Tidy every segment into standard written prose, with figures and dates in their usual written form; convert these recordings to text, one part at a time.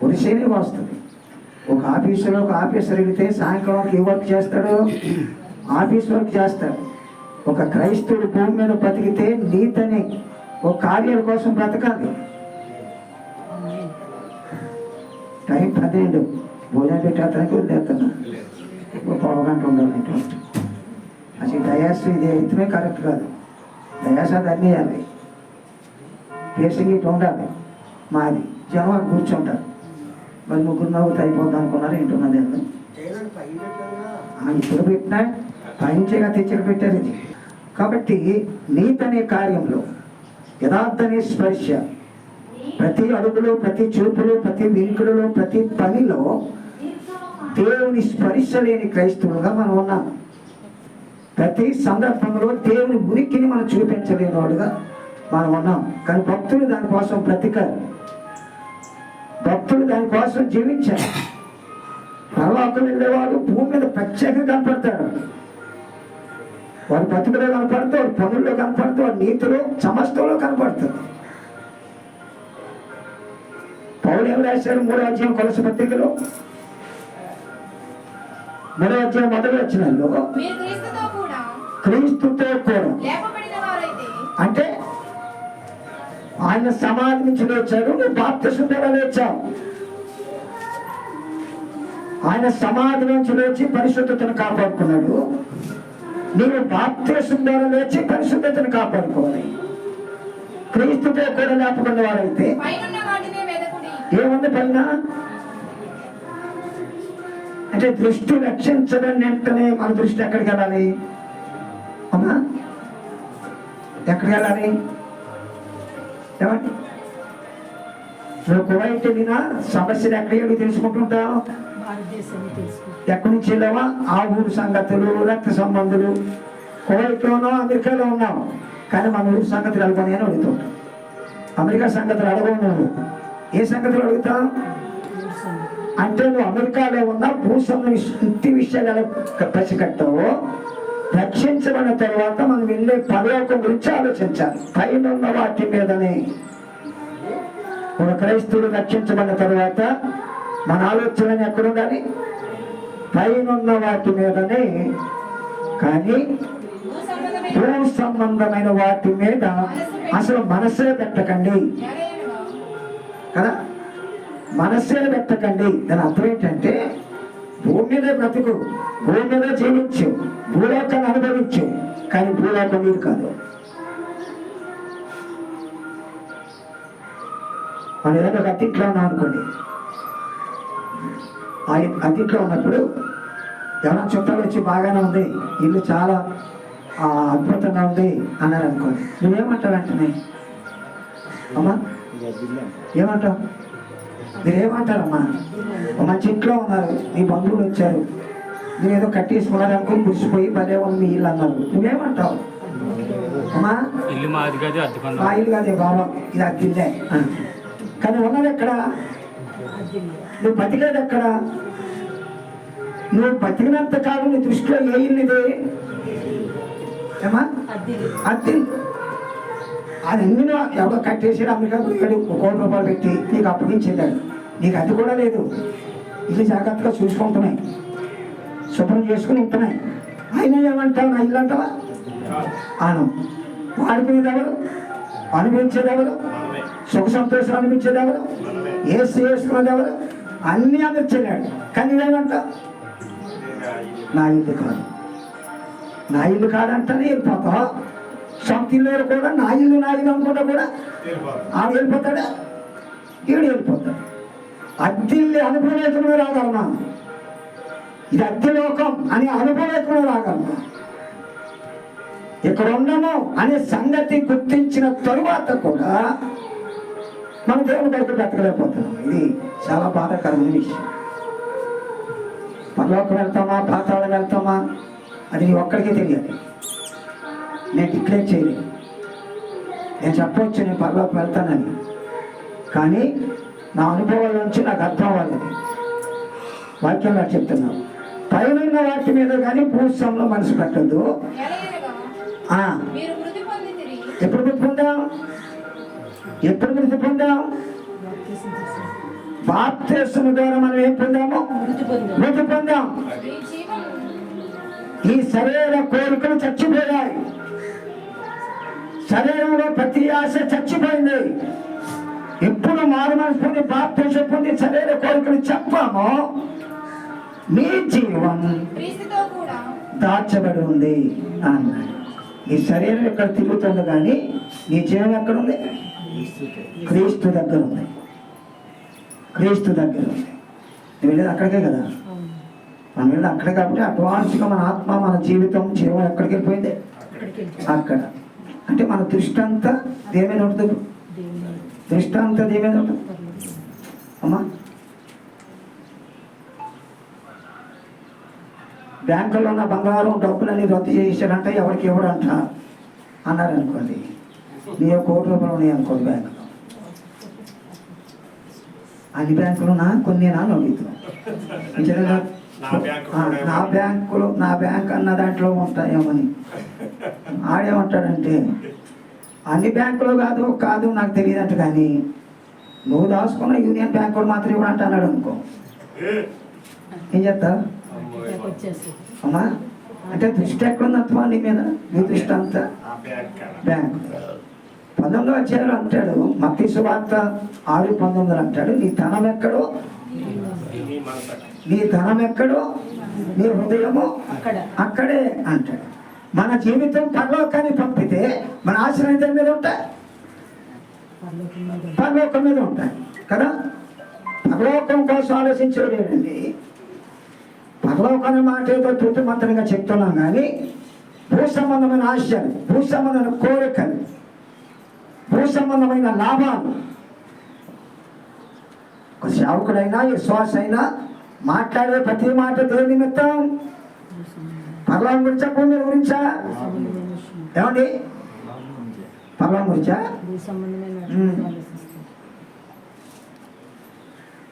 ఒడిసేనే వస్తుంది. ఒక ఆఫీసర్ వెళితే సాయంకాలం ఏ వర్క్ చేస్తాడు? ఆఫీస్ వర్క్ చేస్తాడు. ఒక క్రైస్తవుడు భూమి మీద బతికితే నీతని ఒక కార్యాల కోసం బ్రతకాలి. టైం 12 భోజనం పెట్టేస్తానికి వదిలేస్తున్నా, ఒక పావుగంట ఉండాలి. అసలు డయాస్ ఇది అయితేనే కరెక్ట్ కాదు. డయాస్ అది అన్నీ వేయాలి, ఫేసింగ్ ఇటు ఉండాలి. మాది జనం కూర్చుంటారు. మరి ముగ్గురు నవ్వుతూ అయిపోద్ది అనుకున్నారు. ఏంటున్నది అండి ఇప్పుడు పెట్టినా పైంచేగా తెచ్చి పెట్టారు ఇది. కాబట్టి నీతనే కార్యంలో, యథార్థనే స్పర్శ, ప్రతి అడుగులో, ప్రతి చూపులో, ప్రతి వింకుడులో, ప్రతి పనిలో దేవుని స్పర్శ లేని క్రైస్తవులుగా మనం ఉన్నాం. ప్రతి సందర్భంలో దేవుని ఉనికిని మనం చూపించలేని వాడుగా మనం ఉన్నాం. కానీ భక్తులు దానికోసం బ్రతికారు, భక్తులు దానికోసం జీవించారు. పరలోకం వెళ్ళేవాడు భూమి మీద ప్రత్యేకంగా కనపడతాడు. వాడు బతుకులో కనపడుతూ, వాడు పనుల్లో కనపడుతూ, వాడు నీతిలో సమస్తంలో కనపడుతుంది. పౌలు ఏం రాశారు? 3వ అధ్యాయం కొలస పత్రికలో 3వ అధ్యాయం 1వ వచనంలో క్రీస్తుతో కూడా అంటే ఆయన సమాధి నుంచి లేచాడు, నువ్వు బాప్తిసం ద్వారా లేచావు. ఆయన సమాధి నుంచి లేచి పరిశుద్ధతను కాపాడుకున్నాడు. నీవు బాప్తిసం ద్వారా లేచి పరిశుద్ధతను కాపాడుకోవాలి. క్రీస్తుతో కూడా లేపుకున్న వారైతే ఏముంది పైన అంటే దృష్టి రక్షించడం వెంటనే మన దృష్టి ఎక్కడికి వెళ్ళాలి అమ్మా? ఎక్కడికి వెళ్ళాలి? ఏమండి నువ్వు కువైట్ వెళ్ళినా సమస్యలు ఎక్కడికి తెలుసుకుంటుంటావు? ఎక్కడి నుంచి వెళ్ళావా? ఆ ఊరు సంగతులు, రక్త సంబంధులు. కువైట్లోనో అమెరికాలో ఉన్నావు, కానీ మన ఊరు సంగతులు అడగని అని అడుగుతుంటాం. అమెరికా సంగతులు అడగవు. నువ్వు ఏ సంగతులు అడుగుతావు అంటే నువ్వు అమెరికాలో ఉన్న భూస్వామ్య ఇంటి విషయాలు ఎలా పసిగట్టావో, రక్షించబడిన తర్వాత మనం వెళ్ళే పరలోకం గురించి ఆలోచించాలి. పైన ఉన్న వాటి మీదనే. ఒక క్రైస్తవుడు రక్షించబడిన తర్వాత మన ఆలోచన ఎక్కడ ఉండాలి? పైన ఉన్న వాటి మీదనే. కానీ భూ సంబంధమైన వాటి మీద అసలు మనసే పెట్టకండి కదా. మనస్సే పెట్టకండి. దాని అర్థం ఏంటంటే భూమి మీద బ్రతుకు, భూమి మీద జీవించు, భూలోకాన్ని అనుభవించు, కానీ భూలోకం మీద కాదు. మనం ఏదైనా ఒక అతిథిలో ఉన్నాం అనుకోండి, ఆ అతిథిలో ఉన్నప్పుడు ఎవరైనా చుట్టాలు వచ్చి బాగానే ఉంది, ఇల్లు చాలా అద్భుతంగా ఉంది అన్నారు అనుకోండి, నువ్వేమంటావు వెంటనే? అమ్మా ఏమంటావు? మీరేమంటారమ్మా? మంచి ఇంట్లో ఉన్నారు, నీ బంధువులు వచ్చారు, నువ్వేదో కట్టేసుకున్నారు అనుకుని మురిసిపోయి భలే ఉంది మీ ఇల్లు అన్నారు, నువ్వేమంటావు? అమ్మా మా ఇల్లు కాదే బాబా, ఇది అద్దిల్లే. కానీ ఉన్నది ఎక్కడ? నువ్వు బతికేది ఎక్కడ? నువ్వు బతికినంత కాలం నీ దృష్టిలో ఏ ఇల్లు ఇది? ఏమా అద్ది. అది అన్ని ఎవరో కట్టేసి అమెరికా పోయాడు, 1 కోటి రూపాయలు పెట్టి నీకు అప్పగించేదాడు. నీకు అది కూడా లేదు. ఇల్లు జాగ్రత్తగా చూసుకుంటున్నాయి, శుభ్రం చేసుకుని ఉంటున్నాయి. ఆయన ఏమంటావు? నా ఇల్లు అంటావా? అను. వాడుకునేది ఎవరు? అనుభవించేది ఎవరు? సుఖ సంతోషాలు అనిపించేది ఎవరు? వేసుకున్నది ఎవరు? అన్నీ అనిపించేదాడు. కానీ ఏమంటావు? నా ఇల్లు కాదు, నా ఇల్లు కాదంటేనే వెళ్ళిపోతావు. సొంత ఇల్లు కూడా నా ఇల్లు అనుకుంటా కూడా ఆడు వెళ్ళిపోతాడా? ఈడు వెళ్ళిపోతాడు. అద్దెల్లి అనుభవలేకుండా రాగలమా? ఇది అద్దె లోకం అని అనుభవలేకుండా రాగలమా? ఇక్కడ ఉన్నాము అనే సంగతి గుర్తించిన తరువాత కూడా మన దేవుని కొరకు బ్రతకలేకపోతున్నాం. ఇది చాలా బాధాకరమైన విషయం. పరలోకం వెళ్తామా, పాతాళం వెళ్తామా, అది నీ ఒక్కడికే తెలియాలి. నేను డిక్లేర్ చేయలేదు. నేను చెప్పవచ్చు నేను పరలోకం వెళ్తానని, కానీ నా అనుభవాల నుంచి నాకు అర్థం అవ్వాలి. వాక్యం నాకు చెప్తున్నాను, పైన వాటి మీద కానీ భూస్వాములో మనసు పెట్టద్దు. ఎప్పుడు మృతి పొందాం? బాప్తిస్మము ద్వారా మనం ఏం పొందాము? మృతి పొందాం. ఈ శరీర కోరికలు చచ్చిపోయాయి. శరీరంలో ప్రతి ఆశ చచ్చిపోయింది. ఎప్పుడు మారు మనసు పొంది బాప్తిస్మం పొంది శరీర కోరికలు చెప్పామో నీ జీవం దాచబడి ఉంది అన్నాడు. నీ శరీరం ఎక్కడ తిరుగుతుంది కానీ నీ జీవం ఎక్కడ ఉంది? క్రీస్తు దగ్గర ఉంది. క్రీస్తు దగ్గర ఉంది. నువ్వు వెళ్ళేది అక్కడికే కదా. మనం వెళ్ళి అక్కడ కాబట్టి అడ్వాన్స్గా మన ఆత్మ మన జీవితం జీవం ఎక్కడికి వెళ్ళిపోయింది? అక్కడ. అంటే మన దృష్టి అంతా దేమేది ఉంటుంది? దృష్టి అంతా దేమేది ఉంటుంది అమ్మా? బ్యాంకులో ఉన్న బంగారం డబ్బులన్నీ రద్దు చేశారంట, ఎవరికి ఎవడంట అన్నారు అనుకోండి. నీ ₹1,00,00,000 ఉన్నాయి అనుకోండి బ్యాంకులో. అన్ని బ్యాంకులు కొన్ని అడుగుతున్నాం. నా బ్యాంక్ అన్న దాంట్లో ఉంటాయేమని. ఆడేమంటాడంటే అన్ని బ్యాంకులు కాదు నాకు తెలియదంట, కానీ నువ్వు దాచుకున్న యూనియన్ బ్యాంక్ కూడా మాత్రం ఇవ్వడంట అన్నాడు అనుకో. ఏం చేస్తావు అమ్మా? అంటే దృష్టి ఎక్కడుందంతమా నీ మీద? నీ దృష్టి అంతా బ్యాంక్. 19వ అధ్యాయంలో అంటాడు, మత్తయి సువార్త 6:19 అంటాడు, నీ ధనం ఎక్కడో నీ హృదయము అక్కడే అంటాడు. మన జీవితం పరలోకాన్ని పంపితే మన ఆశ్రయం దేని మీద ఉంటాయి? పరలోకం మీద ఉంటాయి కదా. పరలోకం కోసం ఆలోచించేది ఏంటండి? పరలోకం మాట ఏదో తృప్తిమంతంగా చెప్తున్నాం, కానీ భూ సంబంధమైన ఆశలు, భూ సంబంధమైన కోరికలు, భూ సంబంధమైన లాభాలు, ఒక సేవకుడైనా విశ్వాస అయినా మాట్లాడే ప్రతి మాట దేని నిమిత్తం? పరలోకం గురించా భూమి గురించా? ఏమండి? పరలోకం గురించా?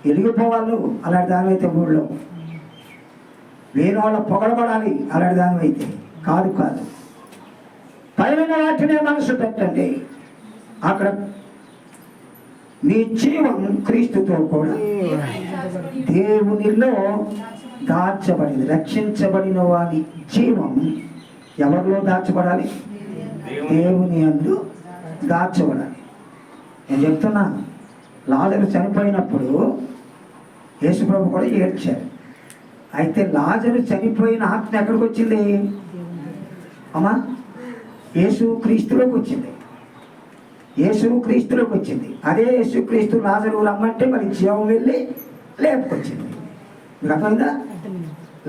వెలిగిపోవాలి అలాంటి దానివైతే ఊళ్ళో, వేరే వాళ్ళ పొగడబడాలి అలాంటి దానివైతే కాదు. పైన వాటినే మనసు పెట్టండి. అక్కడ నీ జీవం క్రీస్తుతో కూడా దేవునిలో దాచబడింది. రక్షించబడిన వారి జీవం ఎవరిలో దాచబడాలి? దేవుని యందు దాచబడాలి. నేను చెప్తున్నా, లాజరు చనిపోయినప్పుడు యేసుప్రభు కూడా ఏడ్చారు. అయితే లాజరు చనిపోయిన ఆత్మ ఎక్కడికి వచ్చింది అమ్మా? యేసు క్రీస్తులోకి వచ్చింది. అదే యేసు క్రీస్తు లాజరు రమ్మంటే మరి జీవం వెళ్ళి లేపుకొచ్చింది. మీకు అర్థమైందా?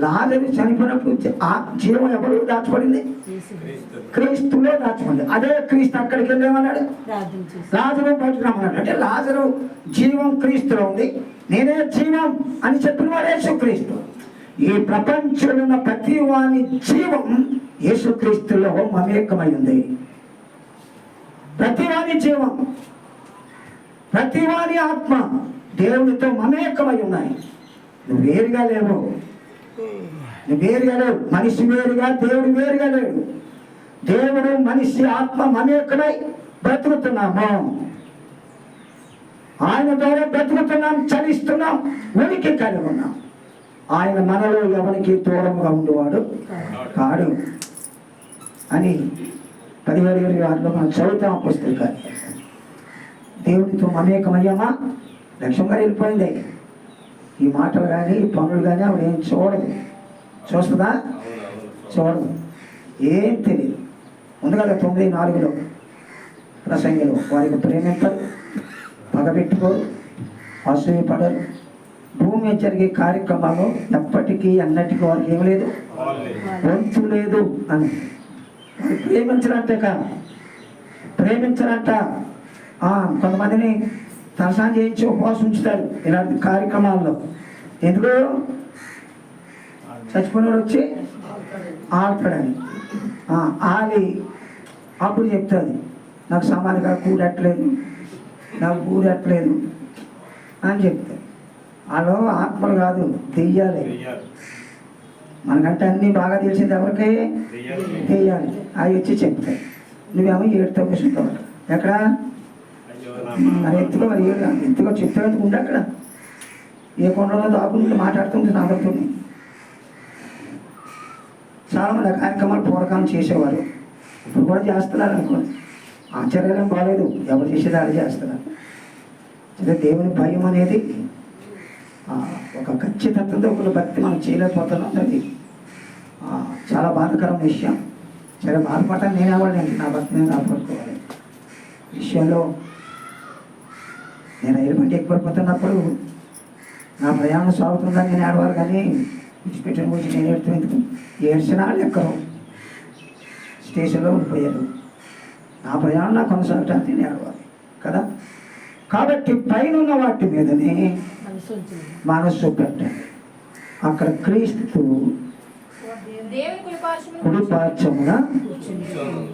లాజరు చనిపోయినప్పుడు ఆ జీవం ఎవరు దాచబడింది? క్రీస్తులో దాచబడింది. అదే క్రీస్తు అక్కడికి వెళ్ళేమన్నాడు, లాజరు బయటకు రమ్మన్నాడు. అంటే లాజరు జీవం క్రీస్తులో ఉంది, నేనే జీవం అని చెప్పిన వాడు యేసుక్రీస్తు. ఈ ప్రపంచంలో ఉన్న ప్రతి వాని జీవం యేసుక్రీస్తులో మమేకమై ఉంది. ప్రతివాని జీవం, ప్రతివాని ఆత్మ దేవునితో మమేకమై ఉన్నాయి. నువ్వు వేరుగా లేవు. మనిషి వేరుగా, దేవుడు వేరుగా లేడు. దేవుడు మనిషి ఆత్మ మమేకమై బ్రతుకుతున్నాము. ఆయన ద్వారా బ్రతుకుతున్నాం, చలిస్తున్నాం, ఉనికి కలిగి ఉన్నాం. ఆయన మనలో ఎవరికి దూరంగా ఉండేవాడు కాడు అని 17:26 మనం చదువుతాం పుస్తకాలు. దేవునితో మమేకమయ్యామా? లక్ష్యం గారు వెళ్ళిపోయింది. ఈ మాటలు కానీ ఈ పనులు కానీ ఆవిడ ఏం చూడదు. చూస్తుందా? చూడదు. ఏం తెలియదు. ఉంది కదా 9:4 ప్రసంగిలో, వారికి ప్రేమింపరు, పగబెట్టుకోరు, అసూయపడరు, భూమి మీద జరిగే కార్యక్రమాలు ఎప్పటికీ అన్నటికీ వారికి ఏం లేదు, వంతు లేదు అని. ప్రేమించరంట. కొంతమందిని తలసాన్ని చేయించి ఉపవాసం ఉంచుతారు ఇలాంటి కార్యక్రమాల్లో. ఎందుకు? చచ్చిపోయినోడు వచ్చి ఆడతాడని. ఆలి అప్పుడు చెప్తుంది, నాకు సమాధిగా కూడట్లేదు, నాకు కూడట్లేదు అని చెప్తారు. వాళ్ళు ఆత్మలు కాదు, దెయ్యాలి. మనకంటే అన్నీ బాగా తెలిసింది ఎవరికి? దెయ్యాలి. అవి వచ్చి చెప్తాయి. నువ్వేమో ఏడుతో కూర్చుంటావు. ఎక్కడ మరి ఎత్తుకో, మరి ఎత్తుకో చెప్తావు ఉండే అక్కడ ఏ కొండలో దాకుని మాట్లాడుతుంది నాగడుతుంది. చాలామంది ఆ కార్యక్రమాలు పూర్వకాలం చేసేవారు, ఇప్పుడు కూడా చేస్తున్నారు అనుకోండి. ఆశ్చర్యం బాగాలేదు, ఎవరు చేసేది అలా చేస్తున్నారు. అంటే దేవుని భయం అనేది ఒక ఖచ్చితత్వంతో ఒకరు భక్తి మనం చేయలేకపోతున్నాం. అది చాలా బాధాకరమైన విషయం. సరే, బాధపడటానికి నేను అవ్వాలండి, నా భక్తి నేను కాపాడుకోవాలి విషయంలో. నేను రైలు బండి ఎక్కువైపోతున్నప్పుడు నా ప్రయాణం సాగుతుందని నేను ఏడవాలి, కానీ విడిచిపెట్టిన గురించి నేను ఏడుతూ ఏడ్చినా ఎక్కరు స్టేషన్లో ఉండిపోయారు. నా ప్రయాణం నాకు కొనసాగటానికి నేను ఏడవాలి కదా. కాబట్టి పైన ఉన్న వాటి మీదనే మనస్సు పెట్టండి. అక్కడ క్రీస్తు కుడిపార్శ్వమున,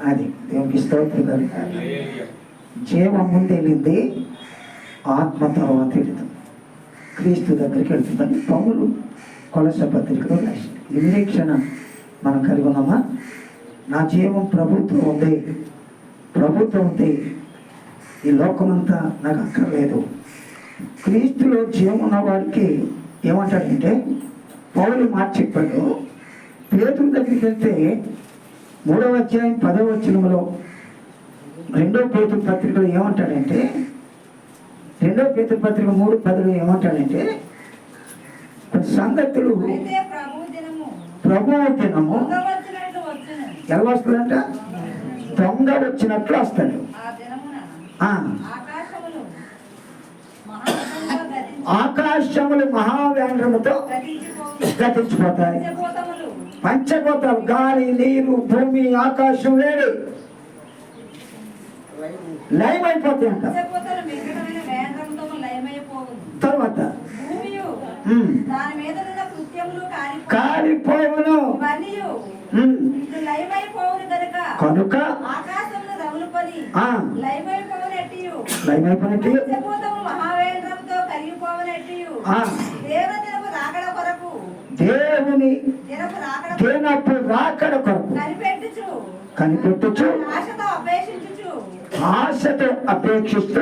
అది దేవునికి స్తోత్రం. జీవం ముందు వెళ్ళింది, ఆత్మ తర్వాత వెళుతుంది, క్రీస్తు దగ్గరికి వెళ్తుందని పౌలు కొలస పత్రికలో రాసింది. ఈ నిరీక్షణ మనం కలిగి ఉన్నామా? నా జీవం ప్రభుత్వం ఉంది, ప్రభుత్వం ఉంది, ఈ లోకమంతా నాకు అక్కర్లేదు. క్రీస్తులో జీవం ఉన్నవాడికి ఏమంటాడంటే, పౌలు మాట చెప్పాడు. పేతురు దగ్గరికి వెళ్తే 3వ అధ్యాయం 10వ వచనంలో 2వ పేతురు పత్రికలో ఏమంటాడంటే, 2వ పేతురు పత్రిక 3:10లో ఏమంటాడంటే, కొన్ని సంగతులు ప్రభువు దినము ఎలా వస్తుందంట? దొంగ వచ్చినట్లు వస్తాడు. ఆకాశములు మహావేంద్రముతో గతించిపోతాయి. పంచభూతాలు, గాలి, నీరు, భూమి, ఆకాశం, వేడి లయమైపోతాయి అంట. తర్వాత కాలిపోవును కనుక లయమైపోయినట్టు దేవుని దినపు రాకడ కొరకు కనిపెట్టుచు ఆశతో అపేక్షిస్తూ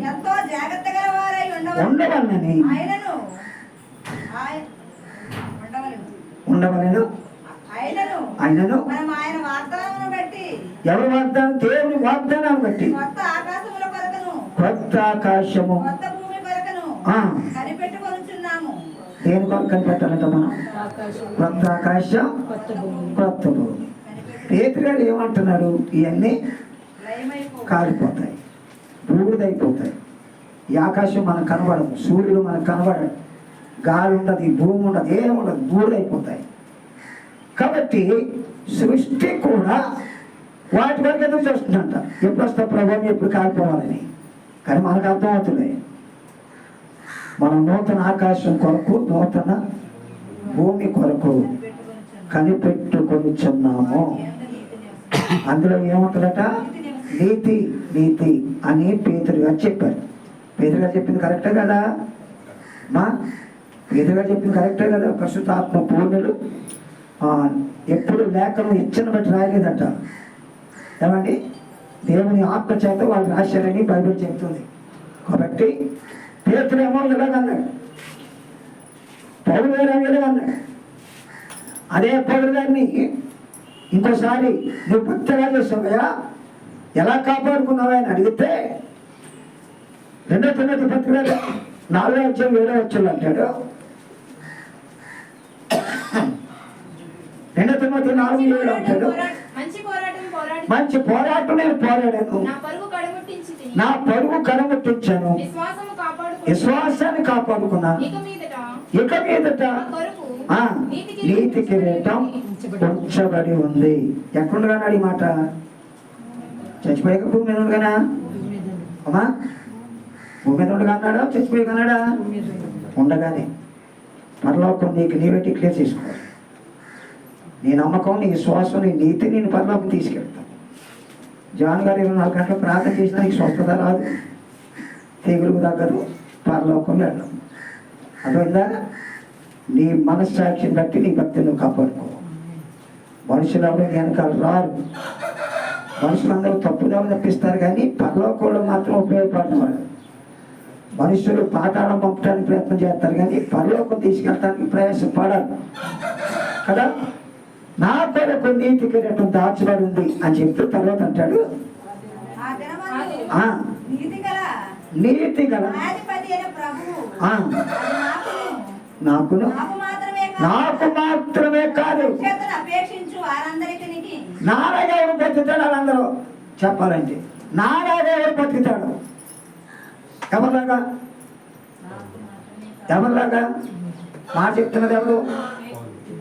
ఎంతో జాగ్రత్త గల వారై ఉండవలనని ఆయనను ఆయన వాగ్దానమును బట్టి, ఎవరి వాగ్దానం? దేవుని వాగ్దానాన్ని బట్టి కొత్త ఆకాశముల కొరకును, కొత్త ఆకాశము, కొత్త భూమి కొరకును కనిపెట్టుకొనుచున్నాము. దేని కొరకు కనిపెట్టాలంట మనం? కొత్త ఆకాశం, కొత్త భూమి. పేతురు గారు ఏమంటున్నాడు? ఇవన్నీ కాలిపోతాయి, బూడిదైపోతాయి. ఈ ఆకాశం మనకు కనబడదు, సూర్యుడు మనకు కనబడడు, గాలి ఉండదు, భూమి ఉండదు, ఏముండదు, బూడిదైపోతాయి. కాబట్టి సృష్టి కూడా వాటి వరకు ఎదురు చూస్తుందంట, ఎప్పుడు వస్తా ప్రభావం, ఎప్పుడు కాలిపోవాలని. కానీ మనకు అర్థమవుతుంది, మనం నూతన ఆకాశం కొరకు, నూతన భూమి కొరకు కనిపెట్టుకొనిచున్నాము. అందులో ఏముంటుందట? నీతి, నీతి అని పేతురు గారు చెప్పారు. పేతురు గారు చెప్పింది కరెక్టే కదా మా? పేతురు గారు చెప్పింది కరెక్టే కదా? పరిశుద్ధాత్మ పూర్ణులు ఎప్పుడు లేఖనం ఇచ్చిన బట్టి రాయలేదట. ఏమండి? దేవుని ఆత్మ చేత వాళ్ళు రాశారని బైబిల్ చెప్తుంది. కాబట్టి పేతురు ఏమో ఇలాగన్నాడు, పౌలు గారు ఇలాగన్నాడు. అదే పౌలు గారిని ఇంకోసారి నువ్వు భక్తిగా చేస్తావయ్యా, ఎలా కాపాడుకున్నావా అని అడిగితే 2 తిమోతి పత్రిక 4వ అధ్యాయం 7వ వచనంలో అంటాడు. 2 తిమోతి 4:7 అంటాడు, మంచి పోరాటం నేను పోరాడాను, నా పరువు కడముట్టించాను, విశ్వాసాన్ని కాపాడుకున్నాను, ఇక మీదట నీతి కిరీటం ఉంచబడి ఉంది. ఎక్కడుండగానే ఈ మాట? చచ్చిపోయాక భూమి మీద ఉండగానా అమ్మా? భూమి మీద ఉండగా అన్నాడా? చచ్చిపోయాక అన్నాడా? ఉండగానే పరలోకం నీకు నీవే డిక్లేర్ చేసుకోవాలి. నీ నమ్మకం, నీ విశ్వాసం, నీ నీతి నేను పరలోకం తీసుకెళ్తాను. జాన్ గారు 24 గంటలు ప్రార్థన చేసినా నీకు స్వస్థత రాదు, తెగులుకు తగ్గదు, పరలోకం వెళ్ళడం. అర్థమైందా? నీ మనస్సాక్షిని బట్టి నీ భక్తిని నువ్వు కాపాడుకో. మనుషులు ఎవరు వెనకాల రారు, మనుషులందరూ తప్పుదాలు తప్పిస్తారు, కానీ పరలోకంలో మాత్రం ఉపయోగపడిన వాళ్ళు మనుషులు పాతాళం పంపడానికి ప్రయత్నం చేస్తారు కానీ పరలోకం తీసుకెళ్ళడానికి ప్రయాసపడాలి కదా. నా కొరకు నీతి కిరీటం దాచబడి ఉంది అని చెప్తూ తర్వాత అంటాడు, ఆ దినమందు ఆ నీతి గల న్యాయాధిపతి అయిన ప్రభువు ఆ నాకును నాకు మాత్రమే కాదు రక్షణను అపేక్షించు వారందరికీ నాలాగా ఎవరు బతుకుతాడు వాళ్ళందరూ చెప్పాలంటే నాలాగా ఎవరు బతుకుతాడు ఎవరిలాగా ఎవరిలాగా మాట చెప్తున్నది ఎవరు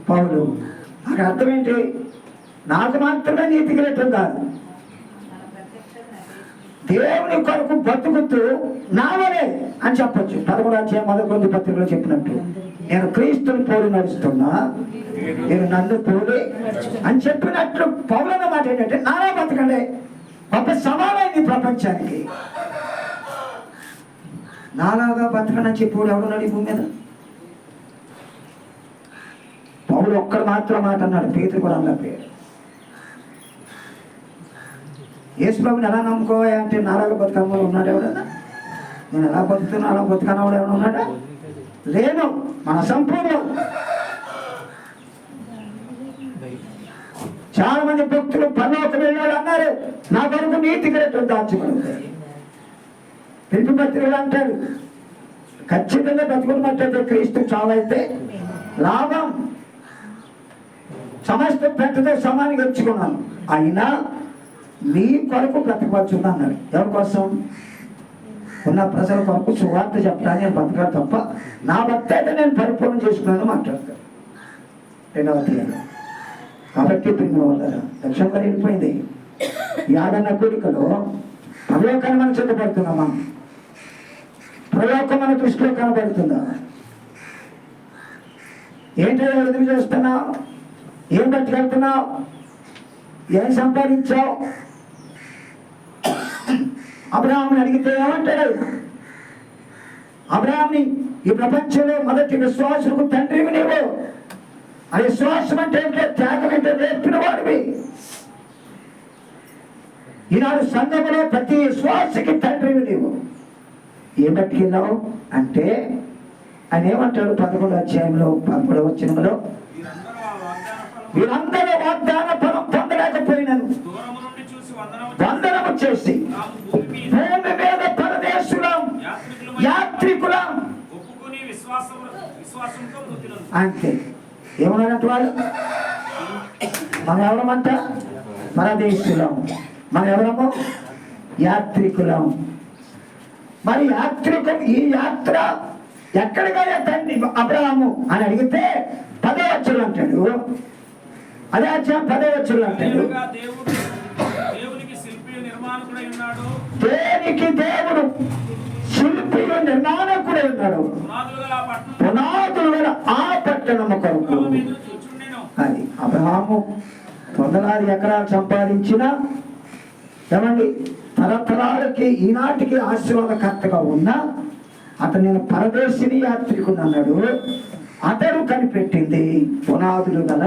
పౌలు. అక్కడ అర్థం ఏంటి? నాకు మాత్రమే నీతి కిరీటం కాదు, దేవుని కొరకు బతుకుతూ నావనే అని చెప్పొచ్చు. 11వ అధ్యాయం 11 పత్రికలో చెప్పినట్టు నేను క్రీస్తుని పోలి నడుస్తున్నా, నేను నన్ను పోలి అని చెప్పినట్లు పౌలన్న మాట ఏంటంటే నాలా బతకండి. గొప్ప సవాలైంది ప్రపంచానికి. నాలాగా బతకండి అని చెప్పి ఎవడున్నాడు ఈ భూమి మీద? పౌలు ఒక్కడు మాత్రం మాట అన్నాడు, పేతురు కూడా అన్న పేరు. యేసుప్రభుని ఎలా నమ్ముకోవాలి అంటే నాలాగా బతుకమ్మ ఉన్నాడు ఎవడన్నా? నేను ఎలా బతుకుతున్నా అలా బతుకన్నవాడు ఎవడు ఉన్నాడా? లేను. మన సంపూర్ణం. చాలా మంది భక్తులు పరలోకం వెళ్ళాడు అన్నారు, నా కొరకు నీతి కిరీటం దాచబడుతుంది. పిలుపు పత్రికలు అంటాడు ఖచ్చితంగా బతుకున్నట్టయితే క్రీస్తు చావైతే లాభం, సమస్త పెద్దతో సమానంగా ఎంచుకున్నాను, అయినా నీ కొరకు బ్రతకవచ్చుంది అన్నాడు. ఎవరి కోసం? ఉన్న ప్రజల కొరకు సువార్త చెప్పడానికి నేను బతకాలి తప్ప నా భర్త అయితే నేను పరిపూర్ణ చేసుకున్నాను మాట్లాడతాను. 2వ అధ్యాయం. కాబట్టి ప్రేమ వల్ల లక్ష్యంగా వెళ్ళిపోయింది. యాదన్న కోరికలో పరలోకాన్ని మనం సిద్ధపడుతున్నామా? పరలోకం మన దృష్టిలో కనబడుతుందా? ఏంటో ఎదురు చేస్తున్నావు? ఏం బతికెళ్తున్నావు? ఏం సంపాదించావు? అబ్రహాముని అడిగితే ఏమంటాడు? అబ్రహాముని ఈ ప్రపంచంలో మొదటి విశ్వాసులకు తండ్రివి నీవు. ఆ విశ్వాసం అంటే ఏంటో త్యాగం అంటే నేర్పిన వాడివి. ఈనాడు సంఘములో ప్రతి విశ్వాసకి తండ్రివి నీవు. ఏం బతికినావు అంటే ఆయన ఏమంటాడు? 11వ అధ్యాయంలో 11వ వచనంలో వీరందరూ వాగ్దాన ఫలం పొందలేకపోయినాను, వందనము చేసి భూమి మీద పరదేశులం యాత్రికులం అంతే. ఏమన్నట్టు వాళ్ళు? మనం ఎవరమంట? పరదేశులం. మనం ఎవరము? యాత్రికులం. మరి యాత్రికం ఈ యాత్ర ఎక్కడిగా తండ్రి అబ్రహాము అని అడిగితే 10వ వచనం అంటాడు. అదే అధ్యాయం 10వ వచనం అంటాడు, దేనికి దేవుడు శిల్పియు నిర్మాణకుడై ఉన్నాడు, పునాదులు గల ఆ పట్టణము కొరకు. అది అబ్రహాము 100 ఎకరాలు సంపాదించిన ఏమండి తరతరాలకి ఈనాటికి ఆశీర్వాదకర్తగా ఉన్న అతను నేను పరదేశిని యాత్రికుని అన్నాడు. అతడు కనిపెట్టింది పునాదులు గల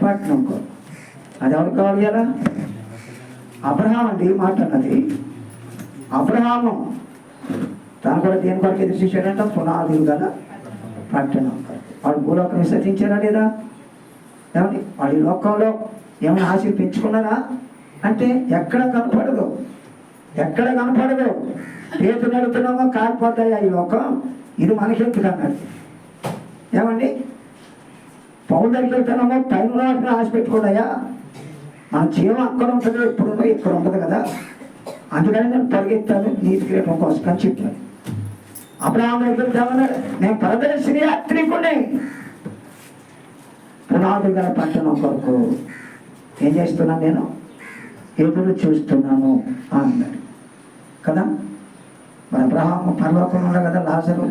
పట్టణం కొరకు. అది ఎవరు కావాలి కదా? అబ్రహాం అండి మాట అన్నది. అబ్రహాము తను కూడా దేని కొరకు ఎదురు చూశాడంట? పునాదులు గల పట్టణం. వాడు భూలోకం విసర్జించారా లేదా? ఏమండి వాడి లోకంలో ఏమైనా ఆశ పెంచుకున్నారా అంటే ఎక్కడ కనపడదు, ఎక్కడ కనపడదు. పేరు నడుతున్నామో కారిపోతాయా ఈ లోకం, ఇది మనకెందుకు అన్నాడు. ఏమండి పౌరు దగ్గరికి వెళ్తున్నామో పైన ఆశ పెట్టుకోడాయా? మన జీవం అక్కడ ఉంటుంది, ఎప్పుడున్నో ఇక్కడ ఉంటుంది కదా. అందుకని నేను పరిగెత్తాను నీతి కిరీటం కోసం అని చెప్పాను. అబ్రహాము దగ్గరికి వెళ్తామన్నాడు, నేను పరదేశిని యాత్రికుని పునాదులు గల పట్టణం కొరకు ఏం చేస్తున్నాను? నేను ఎదురు చూస్తున్నాను అన్నాడు కదా. మరి అబ్రహాము పరలోకంలో కదా లాజరు